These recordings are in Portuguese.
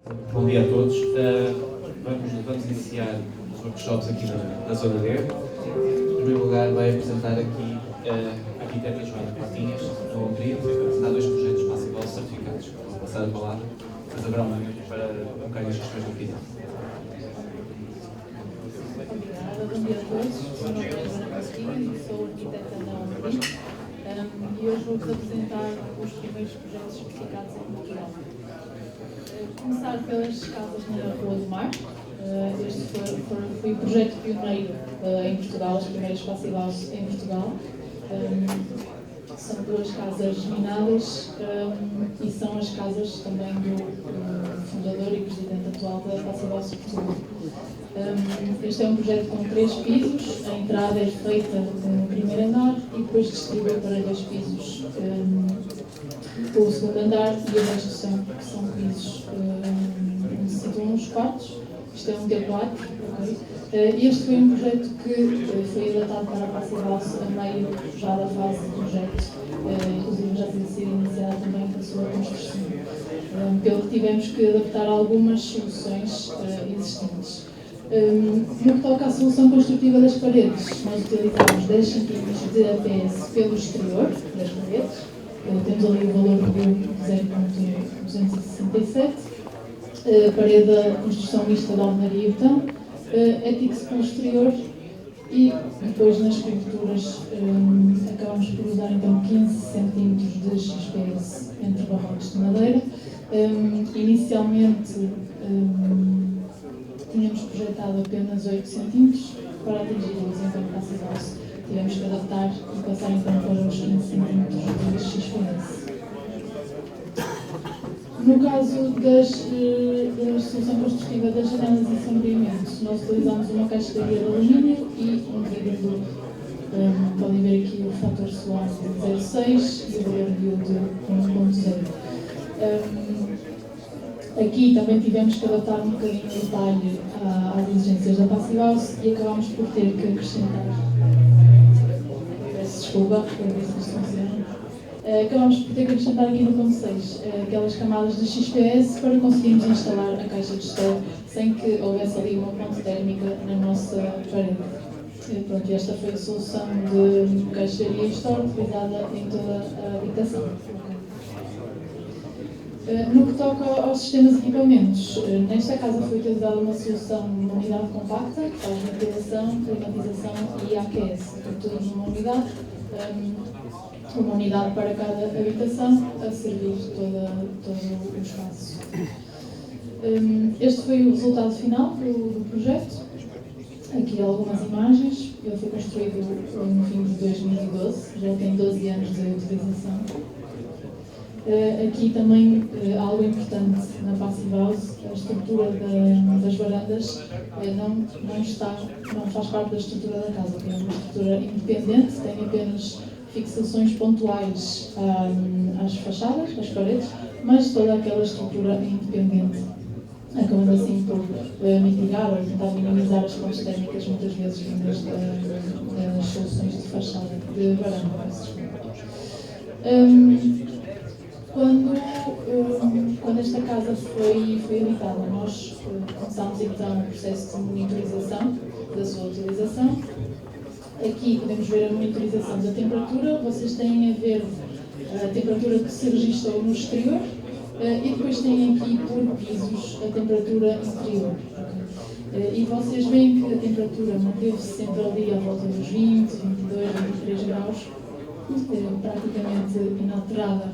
Bom dia a todos. Vamos iniciar os workshops aqui na zona D. Em primeiro lugar, vai apresentar aqui a arquiteta Joana Patinhas, da Hungria, vai apresentar dois projetos Passivol certificados. Vou passar a palavra, depois haverá um minuto para colocar as questões do final. Obrigada, bom dia a todos. Meu nome é Joana Patinhas, sou arquiteta da Hungria e hoje vou-vos apresentar os primeiros projetos certificados em Portugal. Começar pelas casas na Rua do Mar. Este foi o projeto pioneiro em Portugal, as primeiras Passivals em Portugal. São duas casas geminadas e são as casas também do fundador e presidente atual da Passivals Portugal. Este é um projeto com 3 pisos, a entrada é feita no primeiro andar e depois distribuída para 2 pisos, o segundo andar e o resto são pisos onde se situam os quartos. Isto é um T4, ok? Este foi um projeto que foi adaptado para a Passivals a meio já da fase do projeto, inclusive já tinha sido iniciada também a sua construção, pelo que tivemos que adaptar algumas soluções existentes. No que toca à solução construtiva das paredes, nós utilizamos 10 cm de APS pelo exterior das paredes. Temos ali o valor de 0.267. Parede da construção mista de alvenaria e betão, ETICS pelo exterior e depois nas coberturas acabamos por usar então 15 cm de XPS entre barrocos de madeira. Inicialmente tínhamos projetado apenas 8 cm, para atingir o desempenho Passivals tivemos que adaptar e passar então para os 15 cm de XPS. No caso da solução construtiva das janelas e sombreamento, nós utilizamos uma caixaria de alumínio e um vidro duro. Podem ver aqui o fator solar de 0,6 e o valor de 1,0. Aqui também tivemos que adaptar um bocadinho o detalhe às exigências da Passivals e acabámos por ter que acrescentar. Peço desculpa, para ver se isto funciona. Acabámos por ter que acrescentar aqui no ponto 6 aquelas camadas de XPS para conseguirmos instalar a caixa de store sem que houvesse ali uma fonte térmica na nossa parede. Pronto, esta foi a solução de caixaria e store utilizada em toda a habitação. No que toca aos sistemas de equipamentos, nesta casa foi utilizada uma solução de uma unidade compacta que faz ventilação, climatização e AQS, tudo numa unidade. Uma unidade para cada habitação, a servir todo o espaço. Este foi o resultado final do projeto. Aqui algumas imagens. Ele foi construído no fim de 2012, já tem 12 anos de utilização. Aqui também algo importante na Passivals, a estrutura das varandas não faz parte da estrutura da casa, é uma estrutura independente, tem apenas fixações pontuais às fachadas, às paredes, mas toda aquela estrutura é independente, acabando assim por mitigar ou tentar minimizar as fontes térmicas muitas vezes vindas das soluções de fachada, de varanda. Quando esta casa foi habitada, nós começámos então o processo de monitorização da sua utilização. Aqui podemos ver a monitorização da temperatura, vocês têm a ver a temperatura que se registrou no exterior e depois têm aqui por pisos a temperatura interior. E vocês veem que a temperatura manteve-se sempre ali à volta dos 20, 22, 23 graus, praticamente inalterada,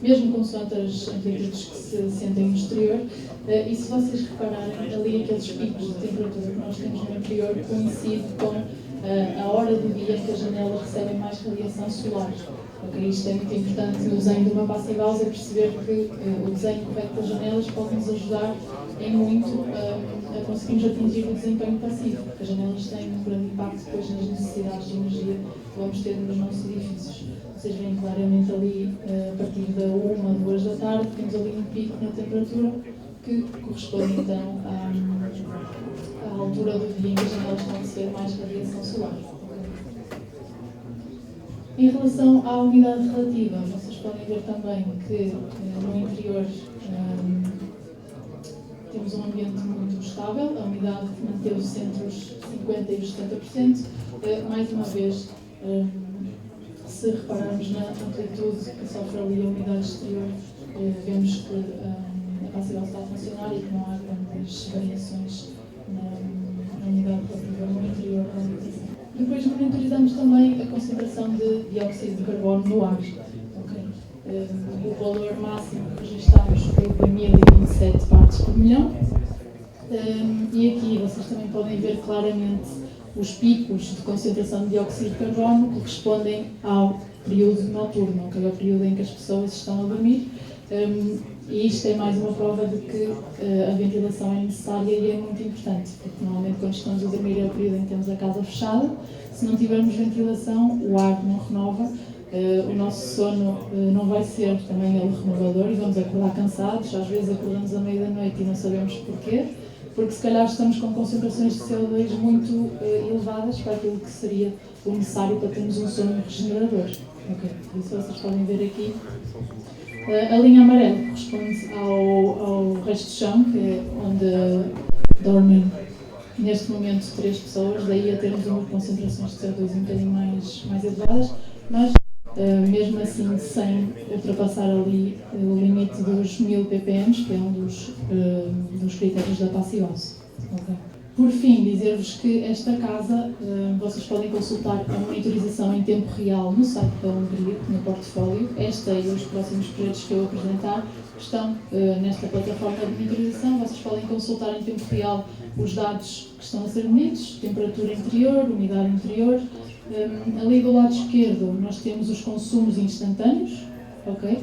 mesmo consoante as amplitudes que se sentem no exterior. E se vocês repararem, ali aqueles picos de temperatura que nós temos no interior coincide com a hora do dia em que as janelas recebem mais radiação solar. Okay? Isto é muito importante no desenho de uma Passivals, é perceber que o desenho correto das janelas pode nos ajudar em muito a conseguirmos atingir o desempenho passivo, porque as janelas têm um grande impacto depois nas necessidades de energia que vamos ter nos nossos edifícios. Vocês veem claramente ali, a partir da 1 ou 2 da tarde, temos ali um pico na temperatura que corresponde então à altura do dia em que as janelas vão receber mais radiação solar. Em relação à umidade relativa, vocês podem ver também que no interior temos um ambiente muito estável, a umidade manteve-se entre os 50% e os 70%. Mais uma vez, se repararmos na amplitude que sofre ali a umidade exterior, vemos que a passividade está a funcionar e que não há grandes variações na umidade relativa no interior da habitação. Depois monitorizamos também a concentração de dióxido de carbono no ar. Okay. O valor máximo que registramos foi de 1027 partes por milhão. E aqui vocês também podem ver claramente os picos de concentração de dióxido de carbono que correspondem ao período noturno, okay? Ao período em que as pessoas estão a dormir. E isto é mais uma prova de que a ventilação é necessária e é muito importante, porque normalmente quando estamos a dormir é o período em que temos a casa fechada. Se não tivermos ventilação, o ar não renova, o nosso sono não vai ser também ele renovador e vamos acordar cansados. Às vezes acordamos à meia da noite e não sabemos porquê, porque se calhar estamos com concentrações de CO2 muito elevadas para aquilo que seria o necessário para termos um sono regenerador. Okay. Por isso vocês podem ver aqui. A linha amarela corresponde ao resto do chão, que é onde dormem neste momento 3 pessoas, daí a termos umas concentrações de CO2 um bocadinho mais elevadas, mas mesmo assim sem ultrapassar ali o limite dos 1000 ppm, que é um dos critérios da passiose. Okay. Por fim, dizer-vos que esta casa, vocês podem consultar a monitorização em tempo real no site da Hungria, no portfólio. Esta e os próximos projetos que eu vou apresentar estão nesta plataforma de monitorização. Vocês podem consultar em tempo real os dados que estão a ser medidos, temperatura interior, umidade interior. Ali do lado esquerdo nós temos os consumos instantâneos, ok?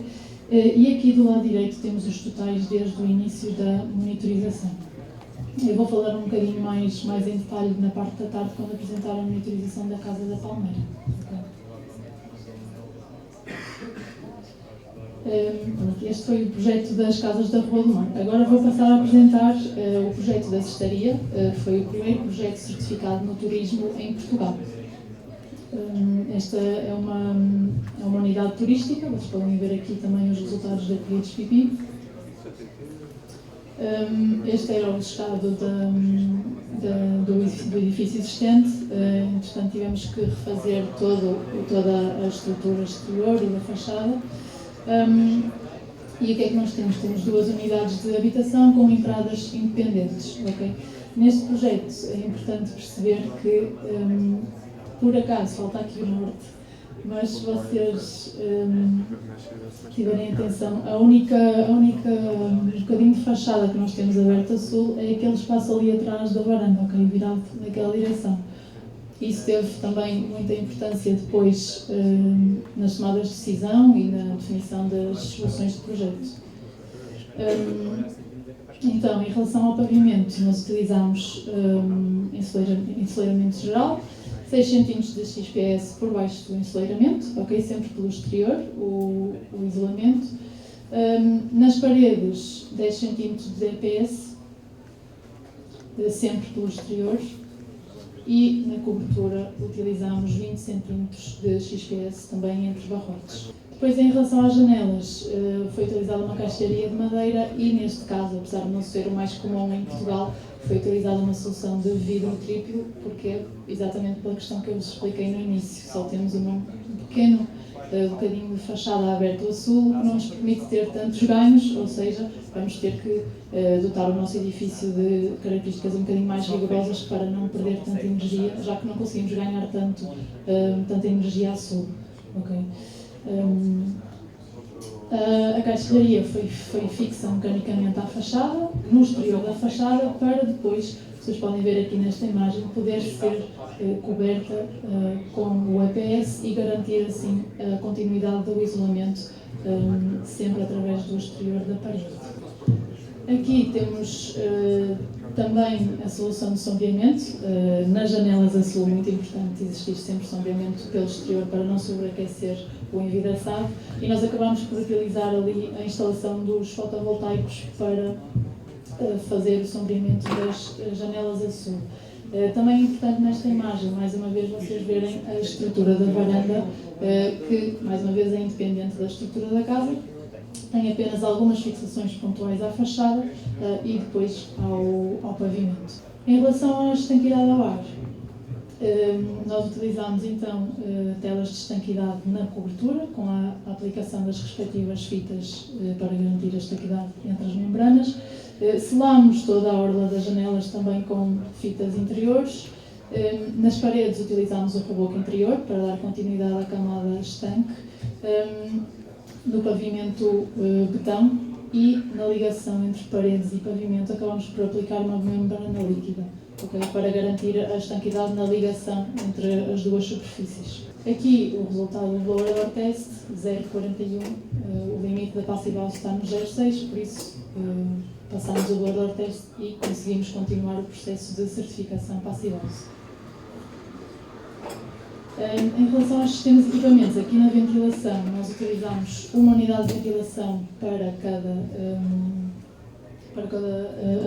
E aqui do lado direito temos os totais desde o início da monitorização. Eu vou falar um bocadinho mais em detalhe na parte da tarde, quando apresentar a monitorização da Casa da Palmeira. Okay. Este foi o projeto das Casas da Rua do Mar. Agora vou passar a apresentar o projeto da Cestaria. Foi o primeiro projeto certificado no turismo em Portugal. Esta é uma unidade turística, vocês podem ver aqui também os resultados da colheita de pipi. Este era o estado do edifício existente. Entretanto, tivemos que refazer toda a estrutura exterior e da fachada. E o que é que nós temos? Temos 2 unidades de habitação com entradas independentes. Okay? Neste projeto é importante perceber que, por acaso, falta aqui o norte, mas se vocês tiverem atenção, a única bocadinho de fachada que nós temos aberto a sul é aquele espaço ali atrás da varanda, okay, virado naquela direção. Isso teve também muita importância depois nas tomadas de decisão e na definição das soluções de projeto. Então, em relação ao pavimento, nós utilizamos ensoleiramento geral, 6 cm de XPS por baixo do ensoleiramento, ok? Sempre pelo exterior, o isolamento. Nas paredes, 10 cm de EPS, sempre pelo exterior. E na cobertura utilizamos 20 cm de XPS também entre barrotes. Depois, em relação às janelas, foi utilizada uma caixaria de madeira e, neste caso, apesar de não ser o mais comum em Portugal, foi utilizada uma solução de vidro triplo, porque exatamente pela questão que eu vos expliquei no início. Só temos um pequeno bocadinho de fachada aberto a sul, que não nos permite ter tantos ganhos, ou seja, vamos ter que dotar o nosso edifício de características um bocadinho mais rigorosas para não perder tanta energia, já que não conseguimos ganhar tanta energia a sul. Okay. A caixilharia foi fixa mecanicamente à fachada, no exterior da fachada, para depois, vocês podem ver aqui nesta imagem, poder ser coberta com o EPS e garantir assim a continuidade do isolamento sempre através do exterior da parede. Aqui temos também a solução de sombreamento. Nas janelas a sul, muito importante existir sempre sombreamento pelo exterior para não sobreaquecer o envidraçado, e nós acabamos por utilizar ali a instalação dos fotovoltaicos para fazer o sombreamento das janelas a sul. Também é importante nesta imagem, mais uma vez, vocês verem a estrutura da varanda, que mais uma vez é independente da estrutura da casa, tem apenas algumas fixações pontuais à fachada e depois ao pavimento. Em relação à estanquidade ao ar, nós utilizamos então telas de estanquidade na cobertura, com a aplicação das respectivas fitas para garantir a estanquidade entre as membranas. Selamos toda a orla das janelas também com fitas interiores. Nas paredes utilizamos o reboco interior para dar continuidade à camada estanque. No pavimento, betão, e na ligação entre paredes e pavimento acabamos por aplicar uma membrana líquida, okay, para garantir a estanquidade na ligação entre as duas superfícies. Aqui o resultado do blower door test, 0,41, o limite da passive house está no 0,6, por isso passamos o blower door test e conseguimos continuar o processo de certificação passive house. Em relação aos sistemas de equipamentos, aqui na ventilação nós utilizamos uma unidade de ventilação para cada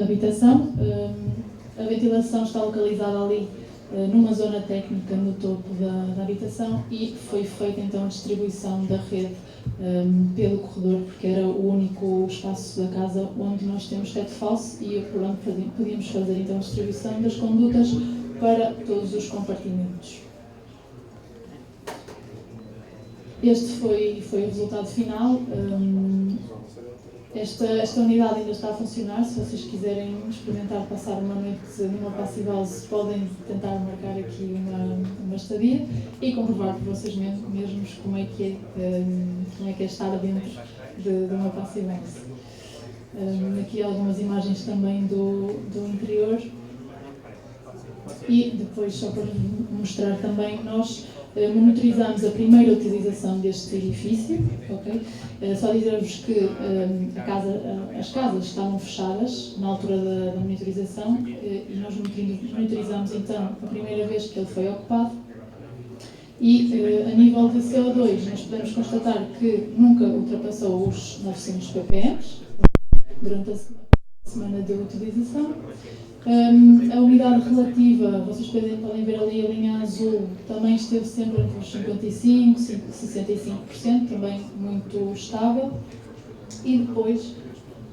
habitação. A ventilação está localizada ali numa zona técnica no topo da habitação e foi feita então a distribuição da rede pelo corredor, porque era o único espaço da casa onde nós temos teto falso e por onde podíamos fazer então a distribuição das condutas para todos os compartimentos. Este foi o resultado final. Esta unidade ainda está a funcionar. Se vocês quiserem experimentar passar uma noite numa passive house, podem tentar marcar aqui uma estadia e comprovar por vocês mesmos como é que é estar dentro de uma passive house. Aqui algumas imagens também do interior. E depois, só para mostrar também, nós monitorizamos a primeira utilização deste edifício, okay? Só dizer-vos que as casas estavam fechadas na altura da monitorização e nós monitorizamos então a primeira vez que ele foi ocupado e a nível de CO2 nós podemos constatar que nunca ultrapassou os 900 ppm durante a semana de utilização. A unidade relativa, vocês podem ver ali a linha azul, também esteve sempre entre os 55% e 65%, também muito estável. E depois,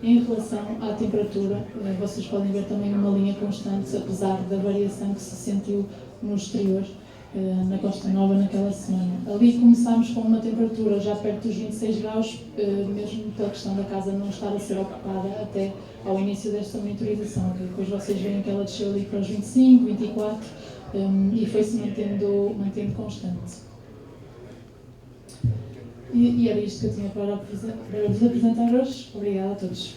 em relação à temperatura, vocês podem ver também uma linha constante, apesar da variação que se sentiu no exterior, na Costa Nova naquela semana. Ali começámos com uma temperatura já perto dos 26 graus, mesmo pela questão da casa não estar a ser ocupada até ao início desta monitorização. Okay? Depois vocês veem que ela desceu ali para os 25, 24 e foi-se mantendo constante. E era isto que eu tinha para vos apresentar hoje. Obrigada a todos.